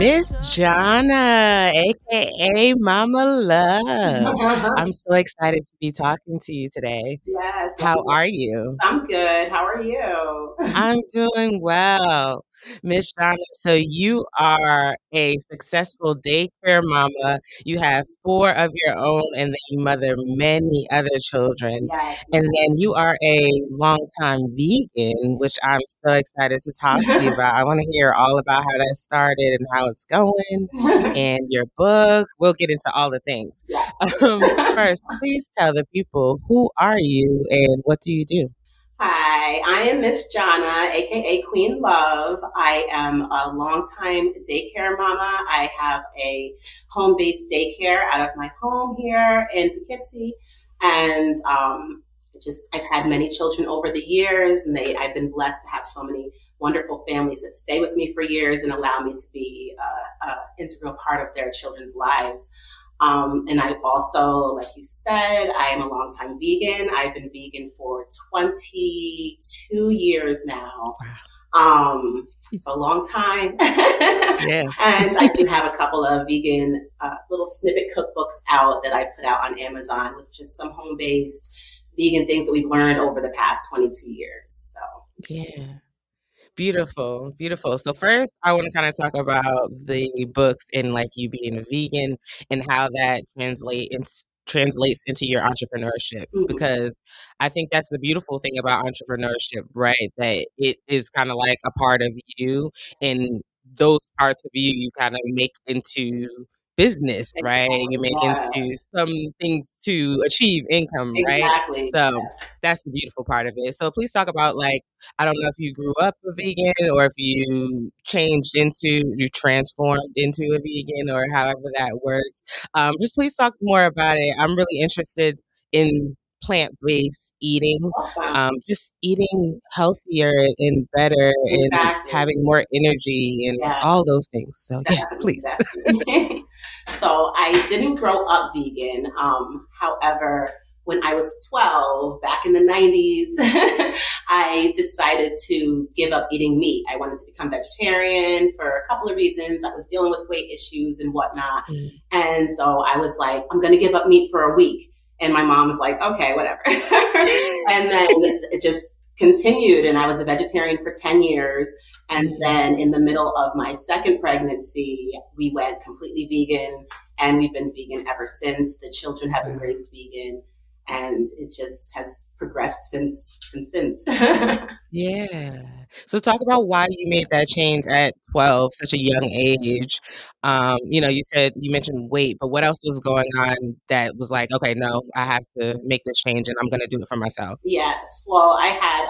Miss Jonna, aka Mama Love. I'm so excited to be talking to you today. Yes, How are you? I'm good. How are you? I'm doing well. Miss Jonna, so you are a successful daycare mama. You have four of your own, and then you mother many other children. Yes. And then you are a longtime vegan, which I'm so excited to talk to you about. I want to hear all about how that started and how it's going and your book. We'll get into all the things. Yes. First, please tell the people, who are you and what do you do? Hi, I am Miss Jonna, aka Queen Love. I am a longtime daycare mama. I have a home-based daycare out of my home here in Poughkeepsie, and I've had many children over the years, and I've been blessed to have so many wonderful families that stay with me for years and allow me to be an integral part of their children's lives. And I also, like you said, I am a longtime vegan. I've been vegan for 22 years now. So a long time. Yeah. And I do have a couple of vegan little snippet cookbooks out that I've put out on Amazon with just some home-based vegan things that we've learned over the past 22 years. So Yeah. Beautiful, beautiful. So first, I want to kind of talk about the books and like you being a vegan and how that translates into your entrepreneurship, because I think that's the beautiful thing about entrepreneurship, right? That it is kind of like a part of you, and those parts of you kind of make into business, right? You make into some things to achieve income, right? exactly. So Yes. that's the beautiful part of it. So please talk about, like, I don't know if you grew up a vegan or if you transformed into a vegan or however that works. Just please talk more about it. I'm really interested in plant-based eating, Awesome. just eating healthier and better and Exactly. having more energy and Yeah. all those things. So yeah, please. Exactly. So I didn't grow up vegan. However, when I was 12, back in the 90s, I decided to give up eating meat. I wanted to become vegetarian for a couple of reasons. I was dealing with weight issues and whatnot. And so I was like, I'm going to give up meat for a week. And my mom was like, okay, whatever. And then it just continued. And I was a vegetarian for 10 years. And then in the middle of my second pregnancy, we went completely vegan, and we've been vegan ever since. The children have been raised vegan, and it just has progressed since. Yeah. So talk about why you made that change at 12, such a young age. You mentioned weight, but what else was going on that was like, okay, no, I have to make this change and I'm going to do it for myself? Yes. Well, I had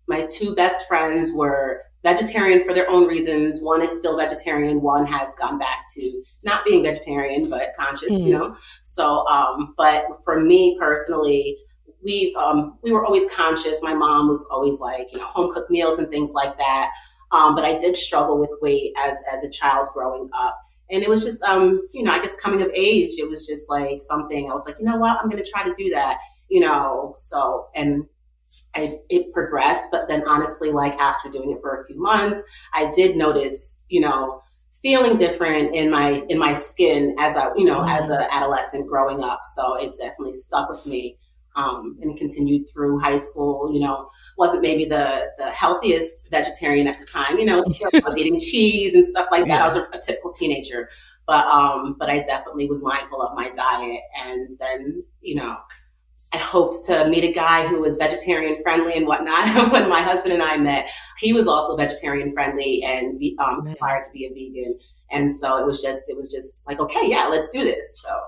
my two best friends were vegetarian for their own reasons. One is still vegetarian. One has gone back to not being vegetarian, but conscious. So, but for me personally, we were always conscious. My mom was always like, home cooked meals and things like that. But I did struggle with weight as a child growing up. And it was just, I guess coming of age, it was just like something I was like, you know what, I'm going to try to do that, and it progressed. But then honestly, like after doing it for a few months, I did notice, feeling different in my skin as as an adolescent growing up. So it definitely stuck with me. And continued through high school. Wasn't maybe the healthiest vegetarian at the time. Still I was eating cheese and stuff like that. Yeah. I was a typical teenager, but I definitely was mindful of my diet. And then I hoped to meet a guy who was vegetarian friendly and whatnot. When my husband and I met, he was also vegetarian friendly and aspired to be a vegan. And so it was just like, okay, yeah, let's do this. So.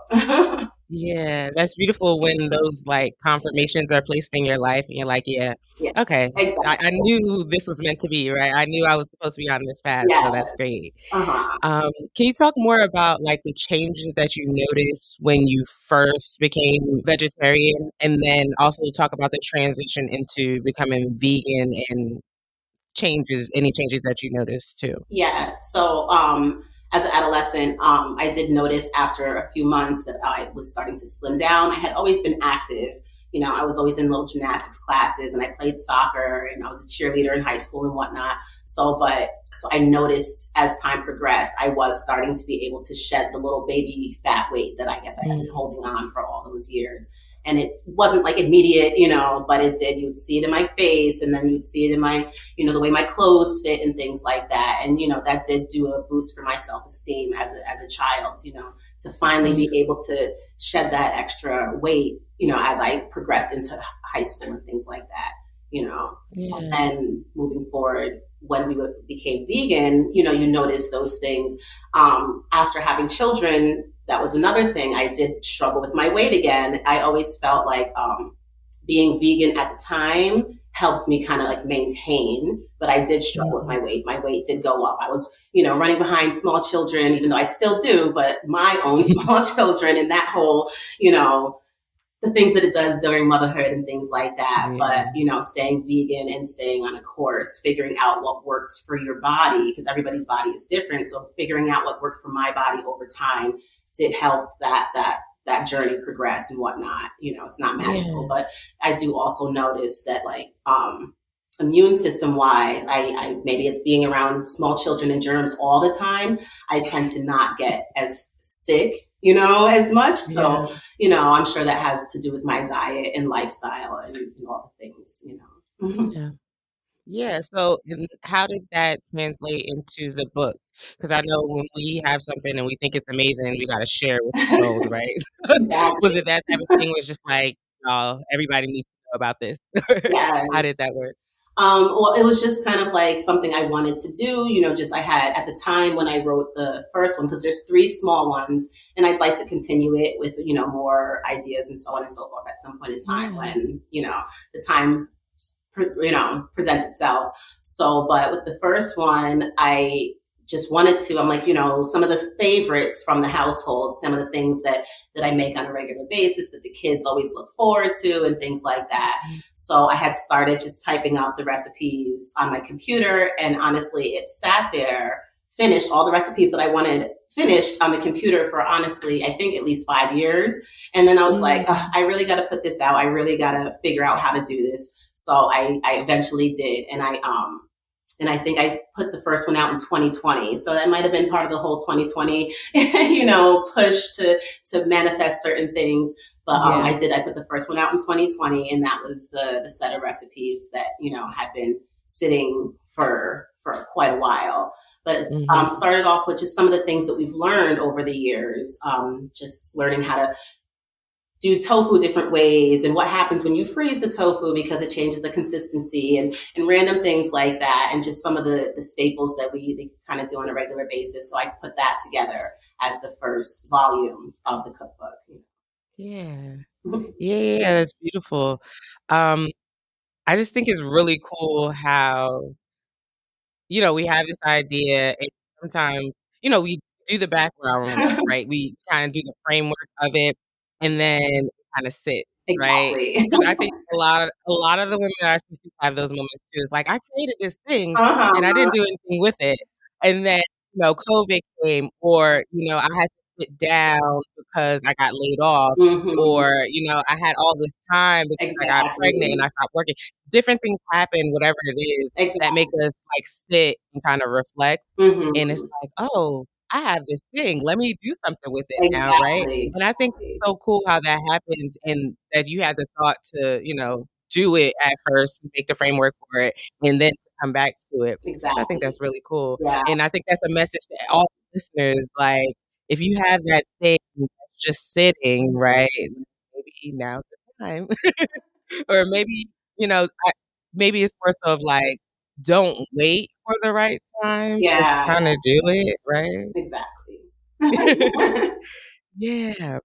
Yeah, that's beautiful when those like confirmations are placed in your life and you're like, yeah, okay, exactly. I knew this was meant to be, right? I knew I was supposed to be on this path, so that's great. Can you talk more about like the changes that you noticed when you first became vegetarian, and then also talk about the transition into becoming vegan and any changes that you noticed too? Yes. So, as an adolescent, I did notice after a few months that I was starting to slim down. I had always been active, I was always in little gymnastics classes, and I played soccer, and I was a cheerleader in high school and whatnot. So I noticed as time progressed, I was starting to be able to shed the little baby fat weight that I guess I had been holding on for all those years. And it wasn't like immediate, but it did. You would see it in my face, and then you would see it in my, the way my clothes fit and things like that. And, that did do a boost for my self-esteem as a child, to finally be able to shed that extra weight, as I progressed into high school and things like that, And then moving forward, when we became vegan, you notice those things. After having children, that was another thing. I did struggle with my weight again. I always felt like being vegan at the time helped me kind of like maintain, but I did struggle with my weight. My weight did go up. I was, running behind small children, even though I still do, but my own small children, and that whole, the things that it does during motherhood and things like that. But, staying vegan and staying on a course, figuring out what works for your body, because everybody's body is different. So figuring out what worked for my body over time did help that journey progress and whatnot. It's not magical, but I do also notice that like, immune system wise, I maybe it's being around small children and germs all the time. I tend to not get as sick, as much. So, I'm sure that has to do with my diet and lifestyle and all the things, Yeah. So, how did that translate into the books? Because I know when we have something and we think it's amazing, we got to share it with the world, right? Was Exactly. it that type of thing? Was just like, oh, everybody needs to know about this. Yeah. How did that work? Well, it was just kind of like something I wanted to do, just I had at the time when I wrote the first one, because there's 3 small ones, and I'd like to continue it with, more ideas and so on and so forth at some point in time when, the time, presents itself. So, but with the first one, I just wanted to, I'm like, some of the favorites from the household, some of the things that I make on a regular basis that the kids always look forward to and things like that. So I had started just typing out the recipes on my computer, and honestly, it sat there, finished all the recipes that I wanted finished on the computer for honestly, I think at least 5 years. And then I was like, I really got to put this out. I really got to figure out how to do this. So I eventually did. And I think I put the first one out in 2020. So that might have been part of the whole 2020, push to manifest certain things. But I put the first one out in 2020, and that was the set of recipes that, had been sitting for quite a while. But it's started off with just some of the things that we've learned over the years, just learning how to do tofu different ways and what happens when you freeze the tofu because it changes the consistency and random things like that. And just some of the staples that we kind of do on a regular basis. So I put that together as the first volume of the cookbook. Yeah. Yeah, that's beautiful. I just think it's really cool how we have this idea, and sometimes, we do the background, right? We kind of do the framework of it, and then it kind of sits, right? Exactly. Because I think a lot of the women that I speak to have those moments too. It's like I created this thing and I didn't do anything with it, and then COVID came, or I had to sit down because I got laid off, Mm-hmm. or I had all this time because I got pregnant and Exactly. I stopped working. Different things happen, whatever it is, that make Exactly. us like sit and kind of reflect. And it's Mm-hmm. like, oh, I have this thing. Let me do something with it now, right? Exactly. And I think it's so cool how that happens, and that you had the thought to, do it at first, make the framework for it, and then come back to it. So I think Exactly. that's really cool. Yeah. And I think that's a message to all listeners. Like, if you have that thing that's just sitting, right? Maybe now's the time. Or maybe, maybe it's more so of like, don't wait for the right time, just Yeah. kinda do it, right? Exactly. Yeah.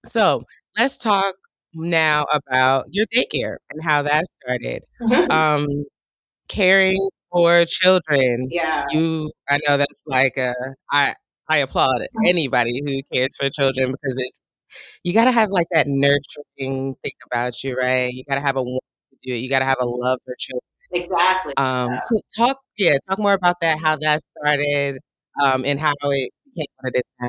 So, let's talk now about your daycare and how that started. Um, Caring for children. Yeah. I know that's like I applaud anybody who cares for children, because you gotta have, like, that nurturing thing about you, right? You gotta have a want to do it. You gotta have a love for children. Exactly. So talk more about that, how that started, and how it became what it is now.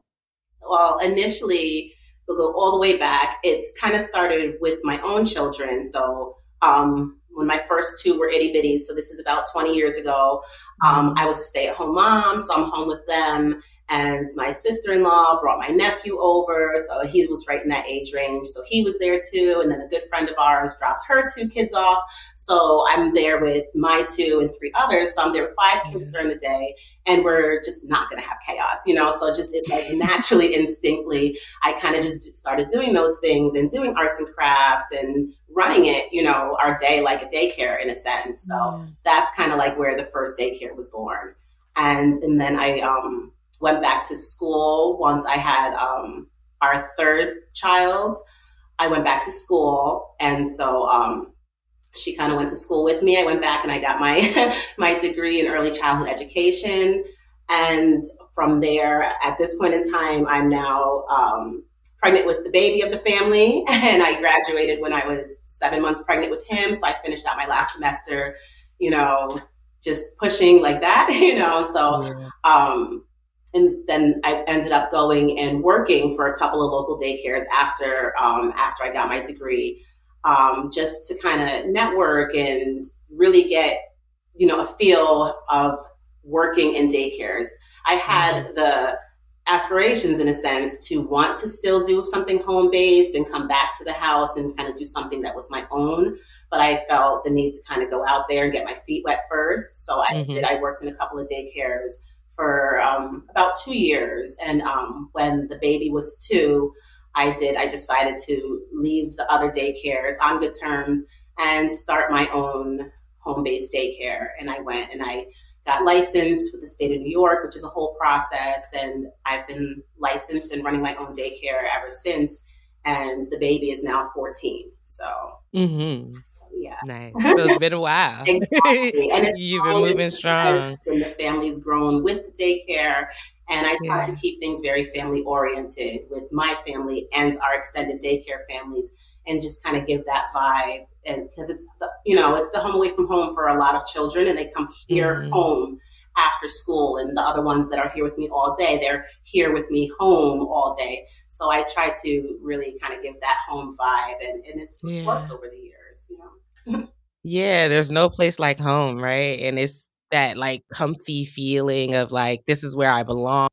Well, initially, we'll go all the way back. It's kind of started with my own children. So when my first two were itty bitties, so this is about 20 years ago, I was a stay at home mom, so I'm home with them. And my sister in law brought my nephew over. So he was right in that age range. So he was there too. And then a good friend of ours dropped her two kids off. So I'm there with my two and three others. So I'm there with five kids during the day. And we're just not going to have chaos, you know? So just it, like naturally, instinctively, I kind of just started doing those things and doing arts and crafts and running it, you know, our day like a daycare in a sense. So that's kind of like where the first daycare was born. And then I went back to school once I had our third child. I went back to school, and so she kind of went to school with me. I went back and I got my my degree in early childhood education, and from there, at this point in time, I'm now pregnant with the baby of the family, and I graduated when I was 7 months pregnant with him. So I finished out my last semester, you know, just pushing like that, you know. So and then I ended up going and working for a couple of local daycares after I got my degree, just to kind of network and really get, you know, a feel of working in daycares. I had the aspirations, in a sense, to want to still do something home based and come back to the house and kind of do something that was my own. But I felt the need to kind of go out there and get my feet wet first. So I did. I worked in a couple of daycares for about 2 years. And when the baby was two, I decided to leave the other daycares on good terms and start my own home-based daycare. And I went and I got licensed with the state of New York, which is a whole process. And I've been licensed and running my own daycare ever since. And the baby is now 14. So yeah. Nice. So it's been a while. Exactly. And it's You've been moving strong. And the family's grown with the daycare. And I try to keep things very family oriented with my family and our extended daycare families, and just kind of give that vibe. And because it's the, you know, it's the home away from home for a lot of children, and they come here home after school, and the other ones that are here with me all day, they're here with me home all day. So I try to really kind of give that home vibe, and it's worked over the years, you know. Yeah, there's no place like home, right? And it's that like comfy feeling of like, this is where I belong.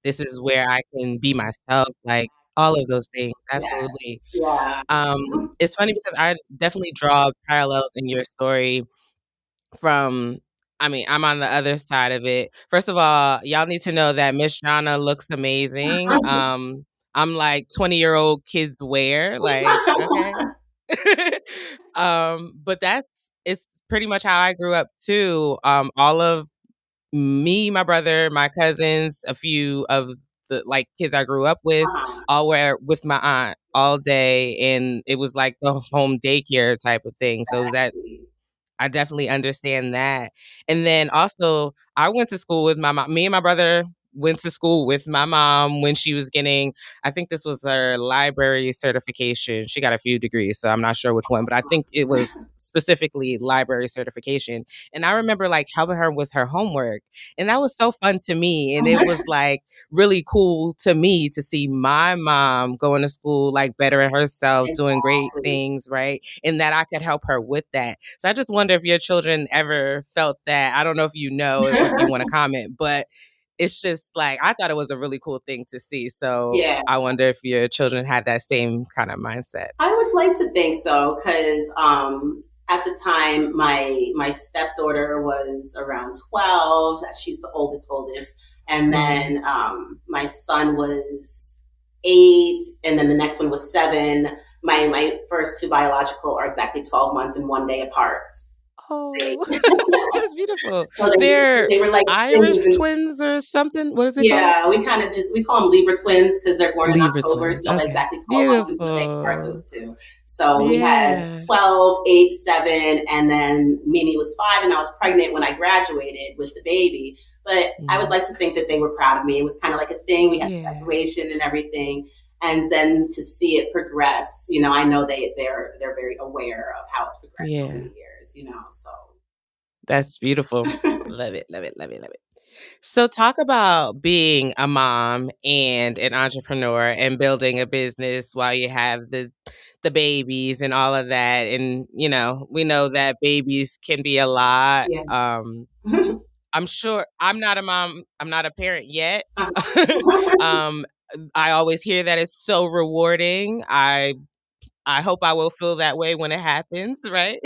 This is where I can be myself, like all of those things. Absolutely. Yes. Yeah. It's funny because I definitely draw parallels in your story from, I mean, I'm on the other side of it. First of all, y'all need to know that Miss Jonna looks amazing. I'm like 20-year-old kids wear, like, okay. But it's pretty much how I grew up too. All of me, my brother, my cousins, a few of the like kids I grew up with, all were with my aunt all day, and it was like the home daycare type of thing. So it was that I definitely understand that. And then also, I went to school with my mom. Me and my brother went to school with my mom when she was getting, I think this was her library certification. She got a few degrees, so I'm not sure which one, but I think it was specifically library certification. And I remember like helping her with her homework. And that was so fun to me. And it was like really cool to me to see my mom going to school, like bettering herself, doing great things, right? And that I could help her with that. So I just wonder if your children ever felt that. I don't know if you know, if you want to comment, but it's just like, I thought it was a really cool thing to see. So I wonder if your children had that same kind of mindset. I would like to think so, because at the time, my stepdaughter was around 12. She's the oldest. And then my son was 8, and then the next one was 7. My first two biological are exactly 12 months and 1 day apart. Oh, that's beautiful. So they were like Irish twins or something. What is it called? Yeah, we call them Libra twins because they're born in October. Twins. So exactly 12 months until they apart those two. So we had 12, 8, 7, and then Mimi was 5, and I was pregnant when I graduated with the baby. But I would like to think that they were proud of me. It was kind of like a thing. We had graduation and everything. And then to see it progress, you know, I know they're very aware of how it's progressed over the years, you know, so. That's beautiful. Love it, love it, love it, love it. So talk about being a mom and an entrepreneur and building a business while you have the babies and all of that. And, you know, we know that babies can be a lot. Yeah. I'm sure I'm not a mom, I'm not a parent yet. um, I always hear that it's so rewarding. I hope I will feel that way when it happens, right?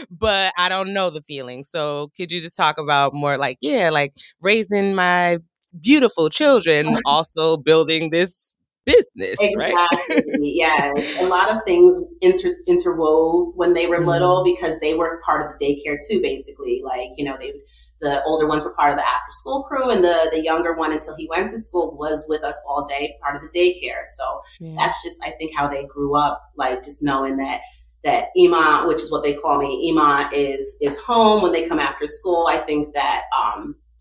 But I don't know the feeling. So could you just talk about more like, yeah, like raising my beautiful children, also building this business, right? Exactly. Yeah. A lot of things interwove when they were little Mm, because they were part of the daycare too, basically. Like, the older ones were part of the after school crew, and the younger one, until he went to school, was with us all day, part of the daycare. So yeah, that's just, I think, how they grew up, like just knowing that Ima, which is what they call me, Ima is home when they come after school. I think that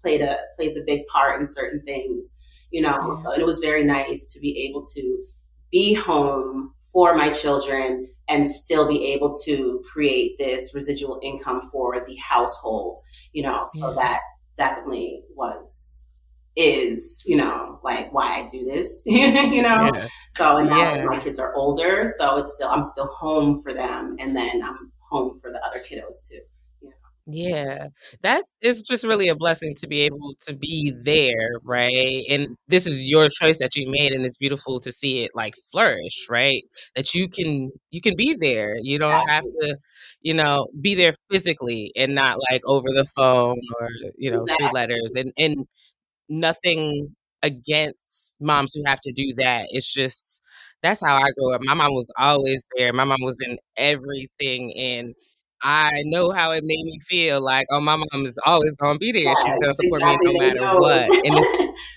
plays a big part in certain things, yeah, So, and it was very nice to be able to be home for my children and still be able to create this residual income for the household, so yeah, that definitely is, like why I do this, yeah, So, and now that yeah. my kids are older, so I'm still home for them, and then I'm home for the other kiddos too. You Yeah, it's just really a blessing to be able to be there, right? And this is your choice that you made, and it's beautiful to see it like flourish, right? That you can be there. You don't have Exactly. to, be there physically and not like over the phone or, through letters. Exactly. And nothing against moms who have to do that. It's just that's how I grew up. My mom was always there. My mom was in everything, and I know how it made me feel. Like, oh, my mom is always gonna be there. She's Yes, gonna support me exactly. no They matter know. what, and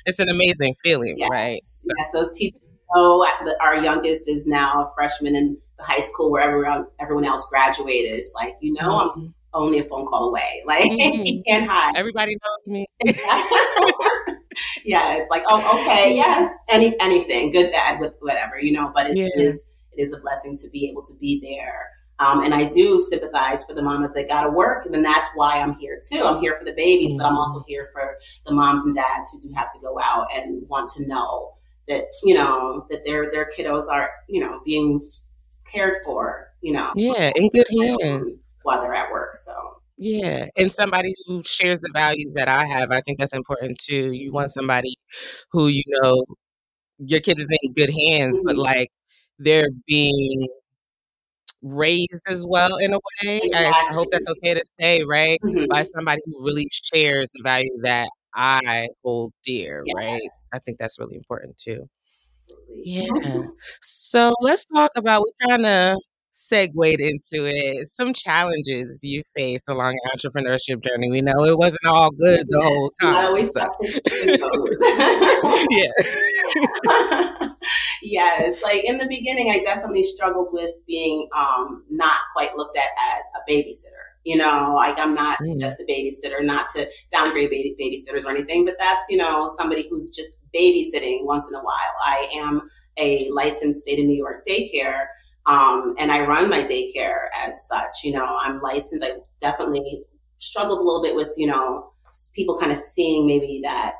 it's an amazing feeling, right? Yes, So, yes, those teachers know that our youngest is now a freshman in the high school where everyone else graduated. It's like, I'm mhm, only a phone call away. Like, you mhm. can't hide. Everybody knows me. Yeah, it's like, oh, okay, Yeah, yes, anything, good, bad, whatever, But it yeah, is a blessing to be able to be there. And I do sympathize for the mamas that got to work, and then that's why I'm here too. I'm here for the babies, but I'm also mhm. here for the moms and dads who do have to go out and want to know that that their kiddos are being cared for, Yeah, in good hands. while they're at work. So Yeah, and somebody who shares the values that I have, I think that's important too. You want somebody who your kid is in good hands, but, mhm, like, they're being raised as well in a way. I hope exactly. that's okay to say, right? By Mhm, somebody who really shares the value that I hold dear, right? yes, I think that's really important too. absolutely. Yeah. So let's talk about we kinda segued into it, some challenges you faced along your entrepreneurship journey. We know it wasn't all good the whole Yes, not time, always so practice rainbows. yeah. Yes, like in the beginning, I definitely struggled with being not quite looked at as a babysitter. Like I'm not Mm, just a babysitter, not to downgrade babysitters or anything, but that's, somebody who's just babysitting once in a while. I am a licensed state of New York daycare, and I run my daycare as such. I'm licensed. I definitely struggled a little bit with, people kind of seeing maybe that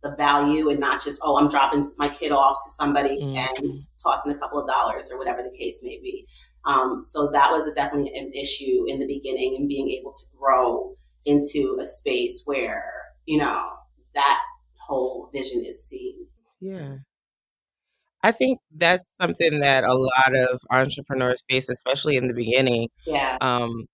the value and not just, oh, I'm dropping my kid off to somebody and mhm. tossing a couple of dollars or whatever the case may be. So that was definitely an issue in the beginning, and being able to grow into a space where that whole vision is seen. Yeah. I think that's something that a lot of entrepreneurs face, especially in the beginning, Yeah. um,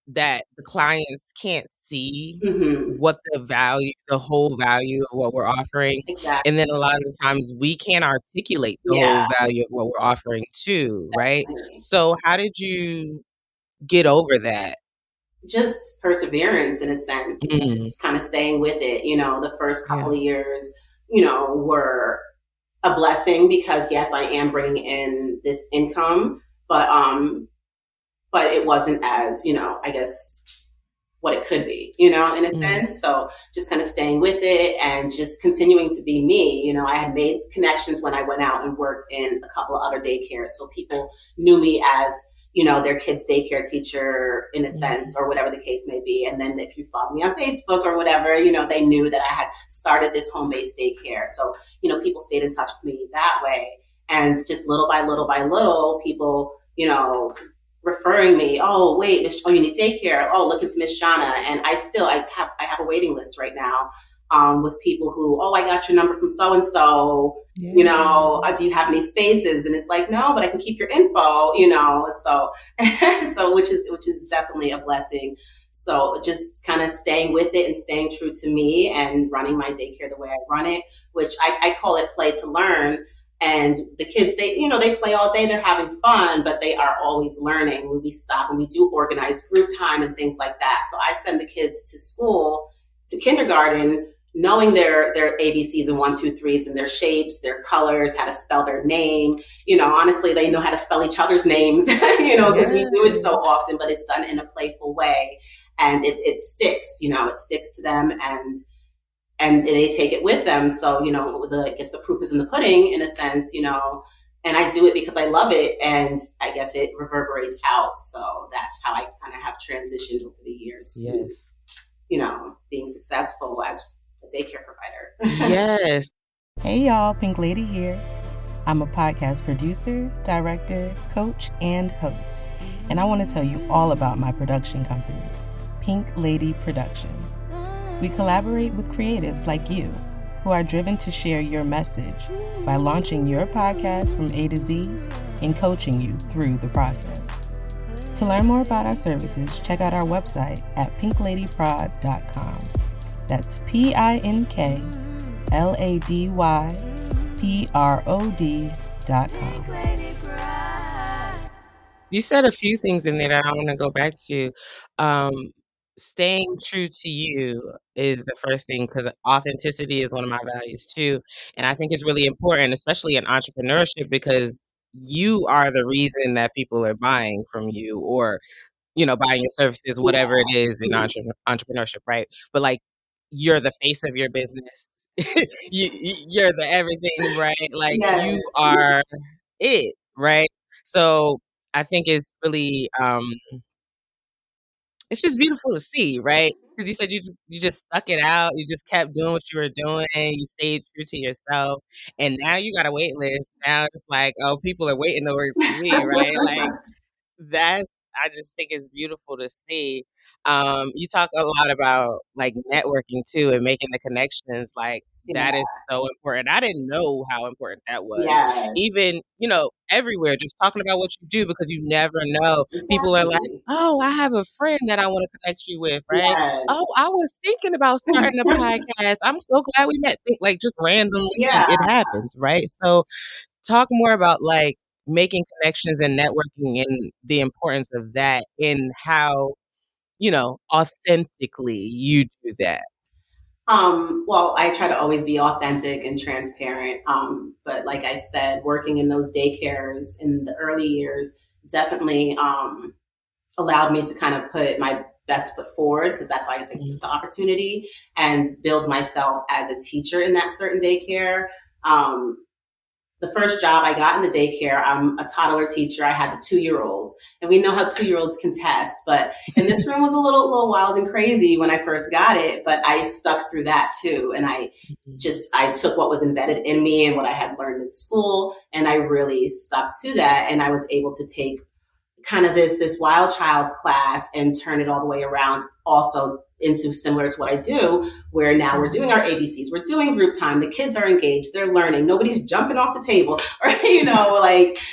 that the clients can't see Hmm. what the whole value of what we're offering, and Exactly. then a lot of the times we can't articulate the Yeah. whole value of what we're offering too, right? Definitely. So how did you get over that? Just perseverance in a sense, Mm, just kind of staying with it. The first yeah, couple of years, were a blessing because yes, I am bringing in this income, but it wasn't as I guess what it could be, in a mm, sense. So just kind of staying with it and just continuing to be me. I had made connections when I went out and worked in a couple of other daycares, so people knew me as their kid's daycare teacher in a sense, or whatever the case may be. And then if you follow me on Facebook or whatever, they knew that I had started this home-based daycare. So, people stayed in touch with me that way. And just little by little by little, people, referring me, oh, wait, you need daycare. Oh, look, it's Miss Jonna. And I have a waiting list right now with people who, oh, I got your number from so-and-so, do you have any spaces? And it's like, no, but I can keep your info, so, so which is definitely a blessing. So just kind of staying with it and staying true to me and running my daycare the way I run it, which I call it play to learn. And the kids, they play all day, they're having fun, but they are always learning when we stop, and we do organized group time and things like that. So I send the kids to school, to kindergarten, knowing their ABCs and 1, 2, 3s and their shapes, their colors, how to spell their name. Honestly, they know how to spell each other's names, because we do it so often, but it's done in a playful way. And it sticks, it sticks to them, and they take it with them. So, I guess the proof is in the pudding in a sense, and I do it because I love it, and I guess it reverberates out. So that's how I kind of have transitioned over the years to, being successful as a daycare provider. Yes. Hey y'all, Pink Lady here. I'm a podcast producer, director, coach, and host. And I want to tell you all about my production company, Pink Lady Productions. We collaborate with creatives like you who are driven to share your message by launching your podcast from A to Z and coaching you through the process. To learn more about our services, check out our website at pinkladyprod.com. That's PINKLADYPROD.com. You said a few things in there that I want to go back to. Staying true to you is the first thing, because authenticity is one of my values too. And I think it's really important, especially in entrepreneurship, because you are the reason that people are buying from you, or, buying your services, whatever it is in entrepreneurship, right? But like, you're the face of your business. You're the everything, right? Like, you are it, right? So I think it's really, it's just beautiful to see, right? Because you said you just stuck it out, you just kept doing what you were doing, you stayed true to yourself, and now you got a wait list. Now it's like, oh, people are waiting to work with me, right? Like, I just think it's beautiful to see. You talk a lot about like networking too, and making the connections. Like, that is so important. I didn't know how important that was. Even, everywhere, just talking about what you do, because you never know. People are like, oh, I have a friend that I want to connect you with, right? Oh, I was thinking about starting a podcast. I'm so glad we met. Like, just randomly, it happens, right? So talk more about like making connections and networking, and the importance of that, and how, authentically you do that. Well, I try to always be authentic and transparent. But like I said, working in those daycares in the early years definitely allowed me to kind of put my best foot forward, because that's why I took the opportunity and build myself as a teacher in that certain daycare. The first job I got in the daycare, I'm a toddler teacher. I had the 2-year-olds, and we know how 2-year-olds can test. But and this room was a little wild and crazy when I first got it, but I stuck through that too. And I took what was embedded in me and what I had learned in school, and I really stuck to that. And I was able to take kind of this wild child class and turn it all the way around also into similar to what I do, where now we're doing our ABCs, we're doing group time, the kids are engaged, they're learning, nobody's jumping off the table, or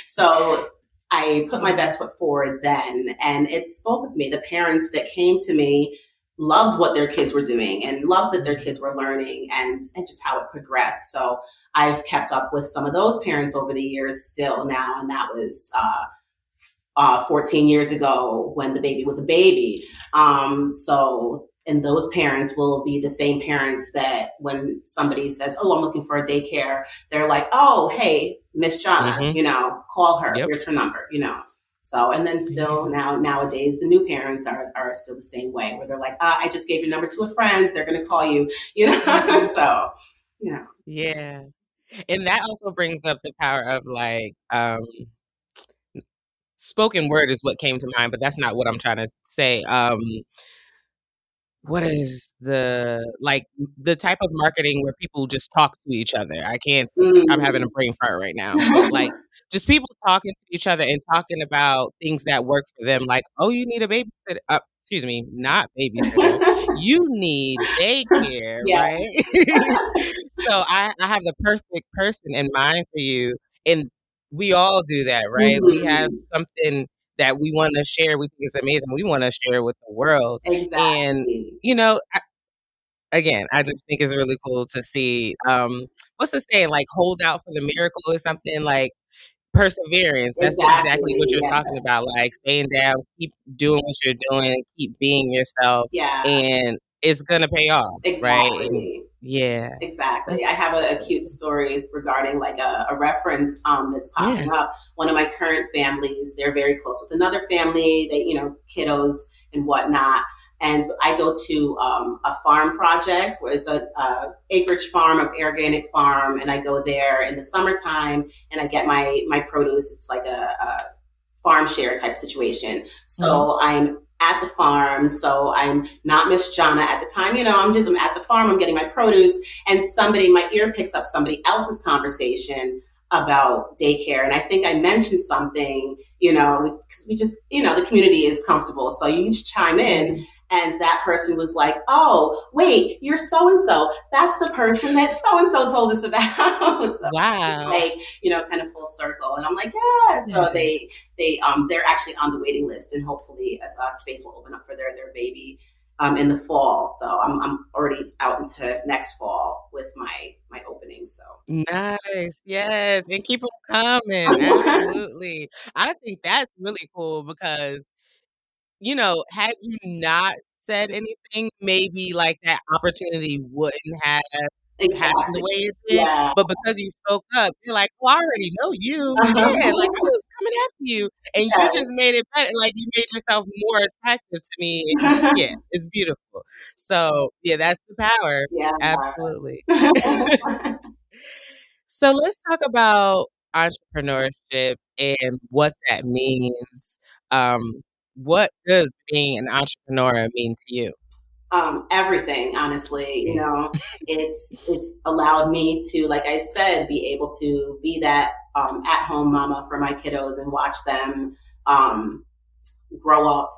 so I put my best foot forward then, and it spoke with me. The parents that came to me loved what their kids were doing and loved that their kids were learning, and just how it progressed. So I've kept up with some of those parents over the years still now, and that was 14 years ago when the baby was a baby. And those parents will be the same parents that when somebody says, oh, I'm looking for a daycare, they're like, oh, hey, Miss Jonna, call her. Yep. Here's her number, So, and then still nowadays, the new parents are still the same way, where they're like, I just gave your number to a friend, they're going to call you, so, Yeah. And that also brings up the power of like, spoken word is what came to mind, but that's not what I'm trying to say. What is the type of marketing where people just talk to each other? I'm having a brain fart right now, but like just people talking to each other and talking about things that work for them. Like, oh, you need a babysitter. Excuse me, not babysitter. You need daycare, Yeah. right? So I have the perfect person in mind for you. And we all do that, right? We have something that we want to share. We think is amazing. We want to share with the world. And, Exactly. you know, again, I just think it's really cool to see, what's the saying? Like, hold out for the miracle or something, like perseverance. That's exactly what Exactly. you're Yeah. talking about. Like staying down, keep doing what you're doing, keep being yourself, Yeah. and it's gonna pay off, right? And Exactly. yeah, Exactly. I have that's a really cute cool. stories regarding like a reference that's Yeah. popping up. One of my current families, they're very close with another family, they, kiddos and whatnot. And I go to a farm project where it's a acreage farm, an organic farm, and I go there in the summertime and I get my produce. It's like a farm share type situation. So I'm at the farm. So I'm not Miss Jonna at the time. I'm at the farm. I'm getting my produce, and my ear picks up somebody else's conversation about daycare. And I think I mentioned something, because we just, the community is comfortable. So you just chime in. And that person was like, oh, wait, you're so-and-so. That's the person that so-and-so told us about. So Wow. like, kind of full circle. And I'm like, yeah. So they're actually on the waiting list, and hopefully a space will open up for their baby in the fall. So I'm already out into next fall with my opening. So Nice. Yes. And keep them coming. Absolutely. I think that's really cool because, had you not said anything, maybe like that opportunity wouldn't have happened the exactly. way it did. Yeah. But because you spoke up, you're like, well, I already know you. Yeah, like I was coming after you. And you just made it better. Like you made yourself more attractive to me. And yeah, it's beautiful. So yeah, that's the power. Yeah. Absolutely. So let's talk about entrepreneurship and what that means. What does being an entrepreneur mean to you? Everything, honestly. Yeah. It's allowed me to, like I said, be able to be that at home mama for my kiddos and watch them grow up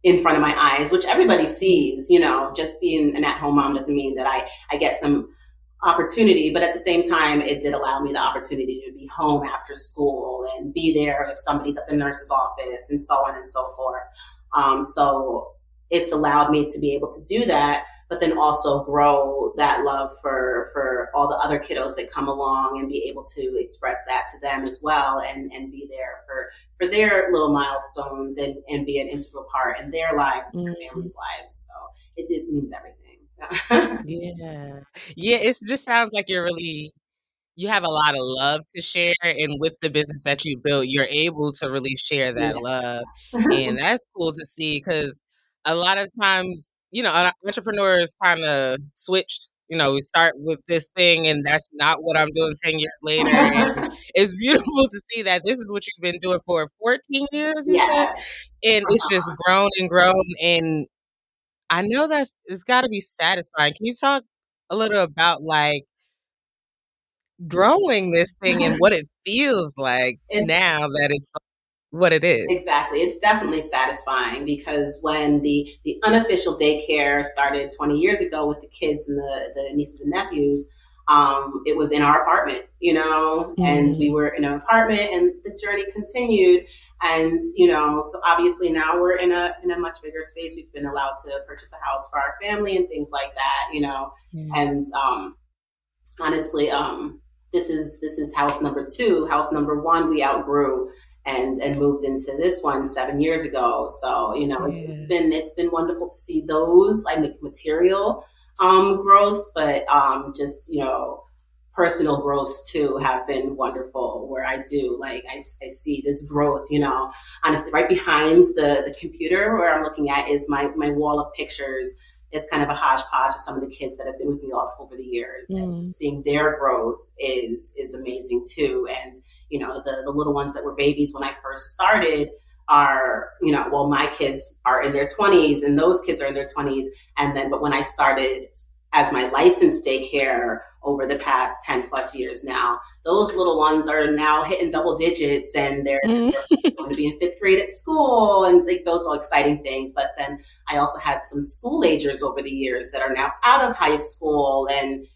in front of my eyes, which everybody sees. Just being an at home mom doesn't mean that I get some opportunity, but at the same time, it did allow me the opportunity to be home after school and be there if somebody's at the nurse's office and so on and so forth. So it's allowed me to be able to do that, but then also grow that love for all the other kiddos that come along and be able to express that to them as well, and be there for their little milestones and be an integral part in their lives and their families' lives. So it means everything. Yeah. Yeah, it just sounds like you have a lot of love to share, and with the business that you built, you're able to really share that Yeah. love, and that's cool to see because a lot of times, entrepreneurs kinda switch, we start with this thing, and that's not what I'm doing 10 years later, and it's beautiful to see that this is what you've been doing for 14 years, you said? Yes. And it's just grown and grown, and I know it's gotta be satisfying. Can you talk a little about, like, growing this thing and what it feels like It, now that it's what it is? exactly. It's definitely satisfying because when the unofficial daycare started 20 years ago with the kids and the nieces and nephews, it was in our apartment, and we were in an apartment, and the journey continued. And, so obviously now we're in a much bigger space. We've been allowed to purchase a house for our family and things like that, and honestly, this is house number 2. House number 1 we outgrew and moved into this one 7 years ago. So it's been wonderful to see those like material growths, but just personal growths too have been wonderful. Where I do like I see this growth. Honestly, right behind the computer where I'm looking at is my wall of pictures. it's kind of a hodgepodge of some of the kids that have been with me all over the years. And seeing their growth is amazing too. And, the little ones that were babies when I first started are, my kids are in their 20s and those kids are in their 20s. But when I started as my licensed daycare over the past 10 plus years now, those little ones are now hitting double digits and they're going to be in 5th grade at school. And like, those are exciting things. But then I also had some school agers over the years that are now out of high school and,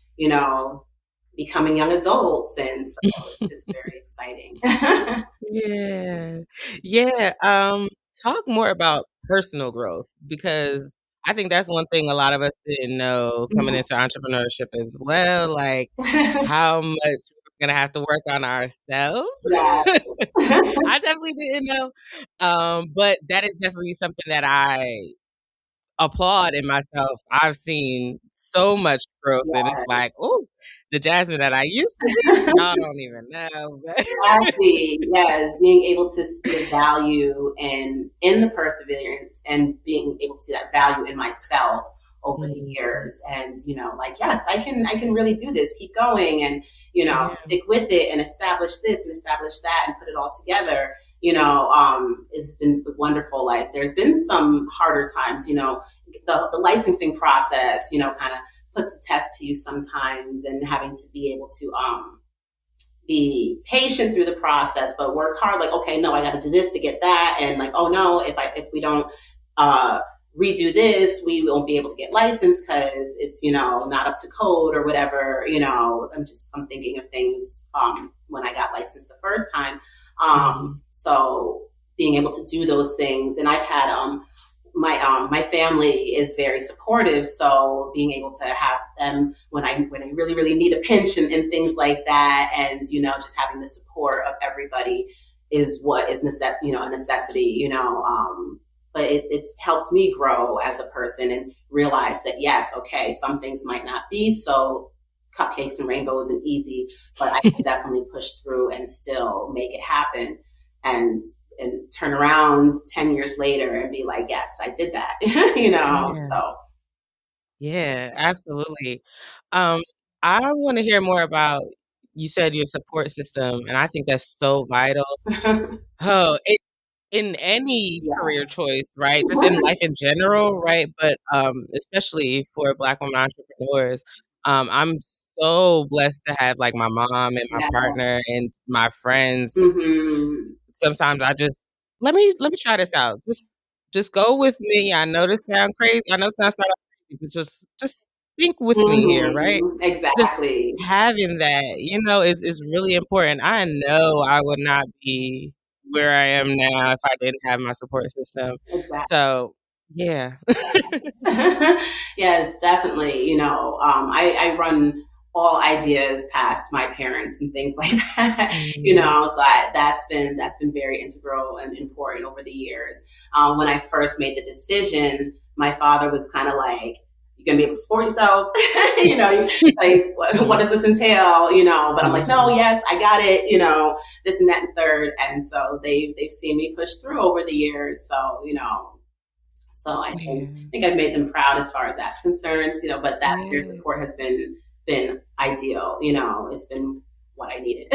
becoming young adults. And so it's very exciting. Yeah. Talk more about personal growth, because I think that's one thing a lot of us didn't know coming into entrepreneurship as well, like how much we're going to have to work on ourselves. Yeah. I definitely didn't know. But that is definitely something that I applaud in myself. I've seen so much growth, and it's like, oh, the Jasmine that I used to be, y'all don't even know. Exactly. Yes, being able to see the value in the perseverance and being able to see that value in myself over the years, and yes, I can really do this. Keep going, and stick with it, and establish this and establish that, and put it all together. It's been wonderful. Like, there's been some harder times. The licensing process, kind of puts a test to you sometimes, and having to be able to be patient through the process, but work hard. Like, okay, no, I got to do this to get that, and like, oh no, if we don't redo this, we won't be able to get licensed because it's not up to code or whatever. I'm thinking of things when I got licensed the first time. So being able to do those things, and I've had my family is very supportive, so being able to have them when I really really need a pinch and things like that, and just having the support of everybody is what is a necessity. But it's helped me grow as a person and realize that yes, okay, some things might not be so cupcakes and rainbows and easy, but I can definitely push through and still make it happen, and turn around 10 years later and be like, yes, I did that. So yeah, absolutely. I want to hear more about, you said, your support system, and I think that's so vital. In any career choice, right? Just in life in general, right? But especially for Black women entrepreneurs, I'm so blessed to have like my mom and my partner and my friends. Sometimes I just let me try this out. Just go with me. I know this sounds crazy. I know it's gonna start off crazy, but just think with me here, right? Exactly. Just having that, is really important. I know I would not be where I am now if I didn't have my support system. Exactly. So yeah. Yes, definitely. I run all ideas past my parents and things like that. So that's been very integral and important over the years. When I first made the decision, my father was kind of like, "You're gonna be able to support yourself." Like, what does this entail? But I'm like, no, yes, I got it. This and that and third. And so they've seen me push through over the years. So so I think I've made them proud as far as that's concerned. But that their support has been ideal. It's been what I needed.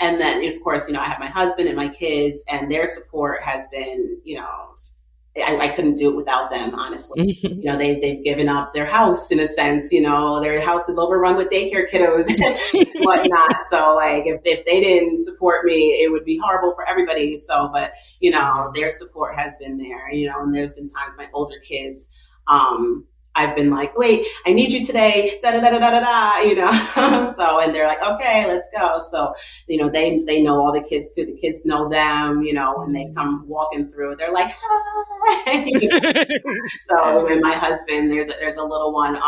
And then of course, I have my husband and my kids, and their support has been, I couldn't do it without them, honestly. They've given up their house in a sense. Their house is overrun with daycare kiddos and whatnot. So like, if they didn't support me, it would be horrible for everybody. So, but their support has been there. And there's been times my older kids, I've been like, wait, I need you today, da da da da da da. So, and they're like, okay, let's go. So, they know all the kids too. The kids know them. When they come walking through, they're like, hi. So, and my husband, there's a little one,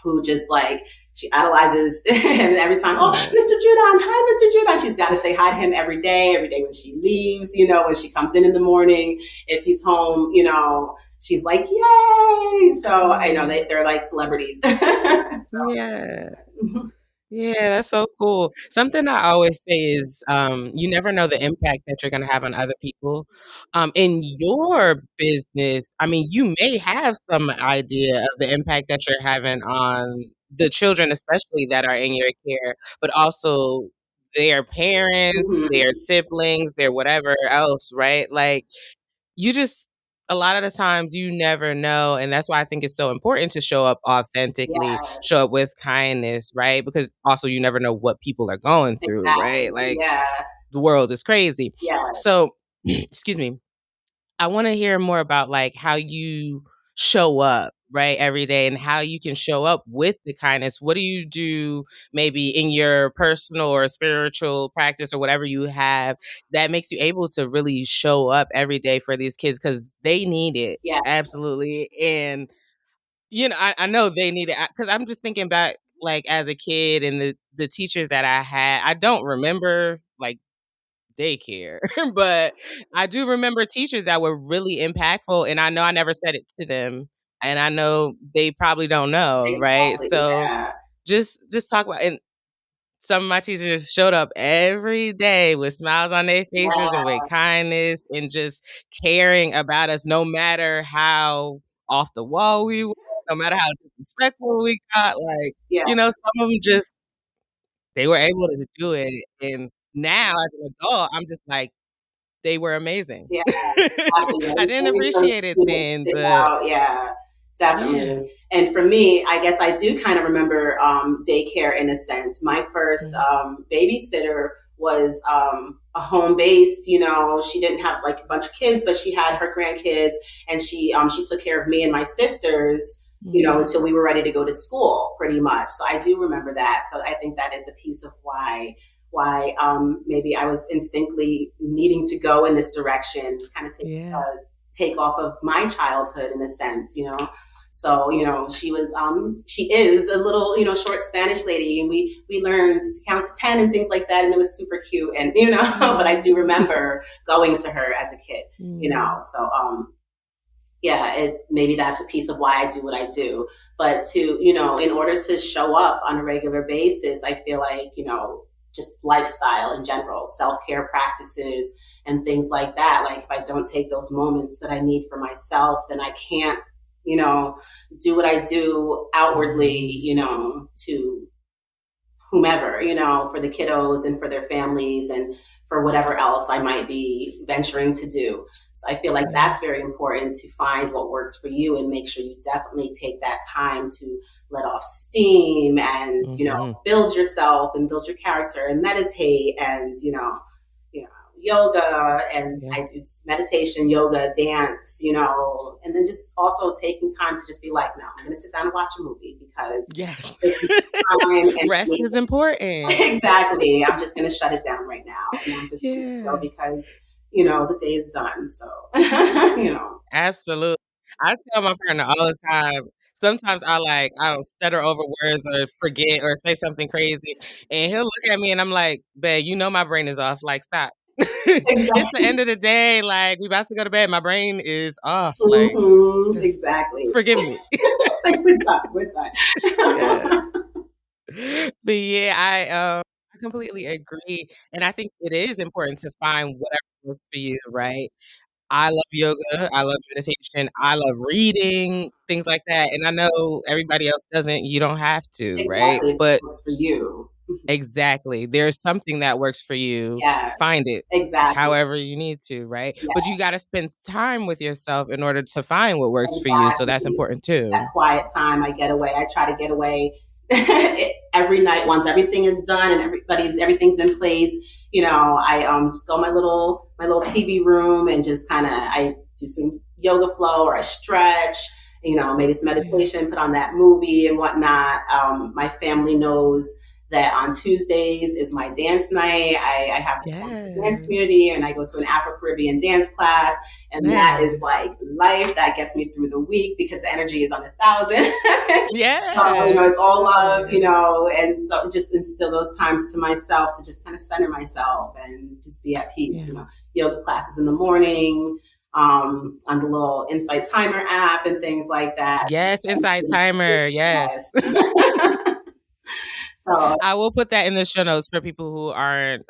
who just like, she idolizes him every time. Oh, Mr. Judon, hi, Mr. Judon. She's got to say hi to him every day when she leaves. When she comes in the morning, if he's home, she's like, yay. So I know they're like celebrities. So. Yeah. Yeah, that's so cool. Something I always say is, you never know the impact that you're gonna have on other people. In your business, I mean, you may have some idea of the impact that you're having on the children, especially that are in your care, but also their parents, their Mm-hmm. siblings, their whatever else, right? Like, you just a lot of the times you never know, and that's why I think it's so important to show up authentically, Yeah, show up with kindness, right? Because also you never know what people are going through, right? exactly. Like Yeah, the world is crazy. yeah, So, excuse me. I want to hear more about like how you show up, right, every day and how you can show up with the kindness. What do you do maybe in your personal or spiritual practice or whatever you have that makes you able to really show up every day for these kids because they need it. yeah, Absolutely. And I know they need it because I'm just thinking back like as a kid and the teachers that I had. I don't remember like daycare, but I do remember teachers that were really impactful, and I know I never said it to them, and I know they probably don't know, right? exactly. So Yeah, just talk about and some of my teachers showed up every day with smiles on their faces and yeah, with kindness and just caring about us no matter how off the wall we were, no matter how disrespectful we got, like, yeah, some of them just they were able to do it, and now as an adult, I'm just like, they were amazing. yeah. Exactly. Yeah, I didn't maybe some appreciate it students then, stick but out. Yeah, yeah. definitely. And for me, I guess I do kind of remember daycare in a sense. My first Mhm. babysitter was a home based. You know, she didn't have like a bunch of kids, but she had her grandkids, and she took care of me and my sisters. You know, Mhm. until we were ready to go to school, pretty much. So I do remember that. So I think that is a piece of why maybe I was instinctively needing to go in this direction, to kind of Yeah. take off of my childhood in a sense, you know. So she is a little short Spanish lady, and we learned to count to 10 and things like that, and it was super cute, and but I do Mhm. remember going to her as a kid, Mhm. So yeah, maybe that's a piece of why I do what I do. But in order to show up on a regular basis, I feel like, just lifestyle in general, self care practices and things like that. Like if I don't take those moments that I need for myself, then I can't, do what I do outwardly, Mhm. to whomever, for the kiddos and for their families and for whatever else I might be venturing to do. So I feel like Yeah. that's very important, to find what works for you and make sure you definitely take that time to let off steam and, Mhm. build yourself and build your character and meditate and, you know, yoga, and Yeah. I do meditation, yoga, dance, and then just also taking time to just be like, no, I'm going to sit down and watch a movie because Yes. this is time and I Rest need is to important. exactly. I'm just going to shut it down right now, and I'm just going to go Yeah. because the day is done. So you know, Absolutely. I tell my partner all the time, sometimes I don't stutter over words or forget or say something crazy, and he'll look at me and I'm like, "Babe, my brain is off, like, stop." It's the exactly, end of the day, like, we about to go to bed, my brain is off, like, just exactly. forgive me. Like we're done. We're Yes. done. But yeah, I completely agree, and I think it is important to find whatever works for you, right? I love yoga, I love meditation, I love reading, things like that, and I know everybody else doesn't, you don't have to, right? Exactly, it's But what works for you. exactly, there's something that works for you, Yeah, find it exactly. however you need to, right? Yeah, But you gotta spend time with yourself in order to find what works for you, so that's exactly. important That too. quiet time, I get away. I try to get away every night once everything is done and everything's in place. I just go in my little TV room and just kind of I do some yoga flow, or I stretch. Maybe some Yeah. meditation, put on that movie and whatnot. My family knows that on Tuesdays is my dance night. I have a wonderful dance Yes. community, and I go to an Afro Caribbean dance class, and that is Nice. like life. That gets me through the week because the energy is on 1,000. So, Yes, it's all love love, it. and so just instill those times to myself to just kind of center myself and just be at peace. Yeah. Yoga classes in the morning, on the little Insight Timer app and things like that. Yes, inside timer, yes. Yes. So I will put that in the show notes for people who aren't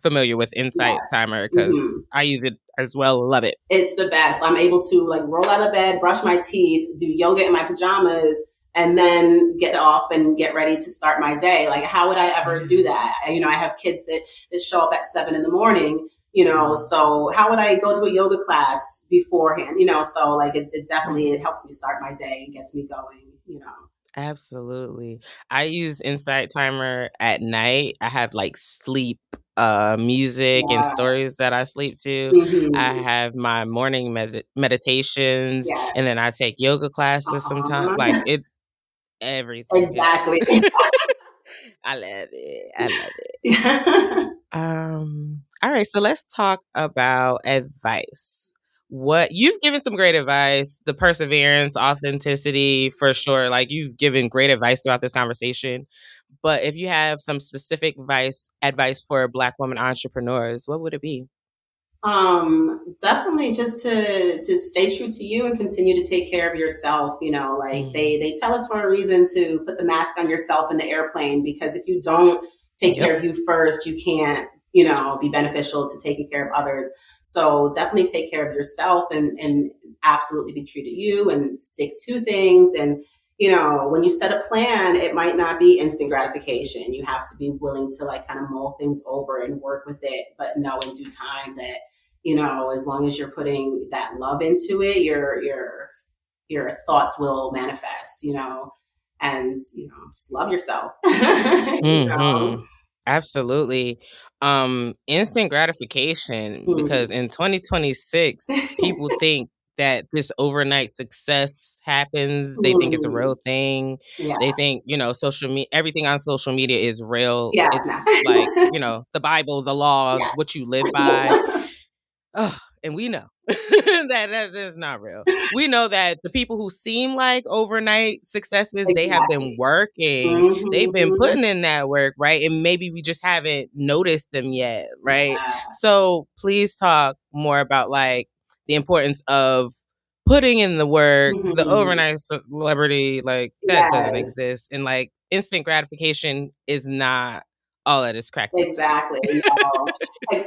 familiar with Insight yes. Timer, because I use it as well. Love it. It's the best. I'm able to like roll out of bed, brush my teeth, do yoga in my pajamas, and then get off and get ready to start my day. Like, how would I ever do that? I have kids that show up at 7 a.m, so how would I go to a yoga class beforehand? So like it definitely, it helps me start my day and gets me going. Absolutely. I use Insight Timer at night. I have like sleep music and Yes. stories that I sleep to. I have my morning meditations, Yes. and then I take yoga classes sometimes. Like it, everything. Exactly. I love it. All right, so let's talk about advice. What you've given some great advice, the perseverance, authenticity, for sure. Like, you've given great advice throughout this conversation. But if you have some specific advice for Black women entrepreneurs, what would it be? Definitely just to stay true to you and continue to take care of yourself. They tell us for a reason to put the mask on yourself in the airplane, because if you don't take care of you first, you can't, be beneficial to taking care of others. So definitely take care of yourself and absolutely be true to you and stick to things. And, when you set a plan, it might not be instant gratification. You have to be willing to like kind of mull things over and work with it, but know in due time that, as long as you're putting that love into it, your thoughts will manifest, and, just love yourself. Absolutely. Instant gratification, because in 2026, people think that this overnight success happens. They think it's a real thing. Yeah. They think, social media, everything on social media is real. Yeah, it's like, the Bible, the law, what you live by. And we know that is not real. We know that the people who seem like overnight successes, they have been working. They've been putting in that work, right? And maybe we just haven't noticed them yet, right? Yeah. So please talk more about like the importance of putting in the work, the overnight celebrity, like that doesn't exist. And like instant gratification is not all that is cracked. Exactly.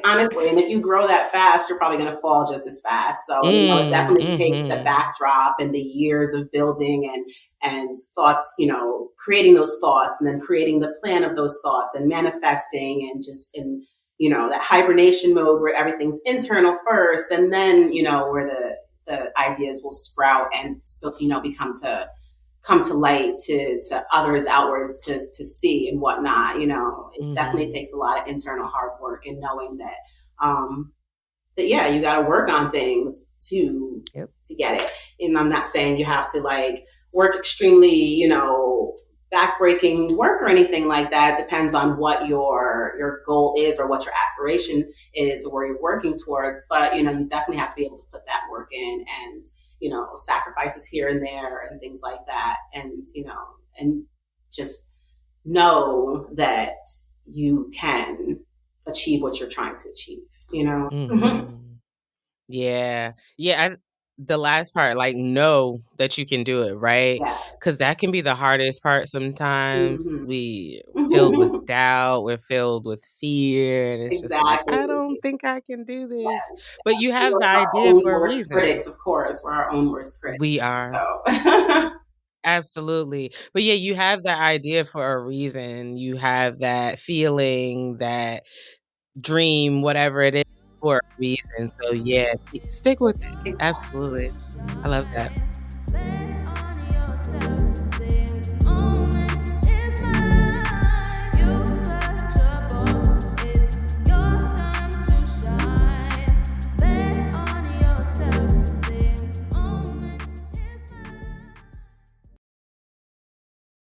Honestly, and if you grow that fast, you're probably going to fall just as fast. So it definitely takes the backdrop and the years of building and thoughts, creating those thoughts and then creating the plan of those thoughts and manifesting and just in that hibernation mode where everything's internal first, and then where the ideas will sprout and so come to light to others outwards to see and whatnot. It definitely takes a lot of internal hard work and knowing that you got to work on things to get it. And I'm not saying you have to like work extremely, backbreaking work or anything like that. It depends on what your goal is or what your aspiration is or where you're working towards. But, you definitely have to be able to put that work in and, sacrifices here and there and things like that. And, and just know that you can achieve what you're trying to achieve, Yeah. The last part, like, know that you can do it, right? Because that can be the hardest part sometimes. We're filled with doubt, we're filled with fear, and it's just like, I don't think I can do this. But you have the idea for a reason. Critics, of course, we're our own worst critics. We are. So. Absolutely. But yeah, you have the idea for a reason. You have that feeling, that dream, whatever it is, for a reason. So yeah, stick with it. Absolutely. I love that.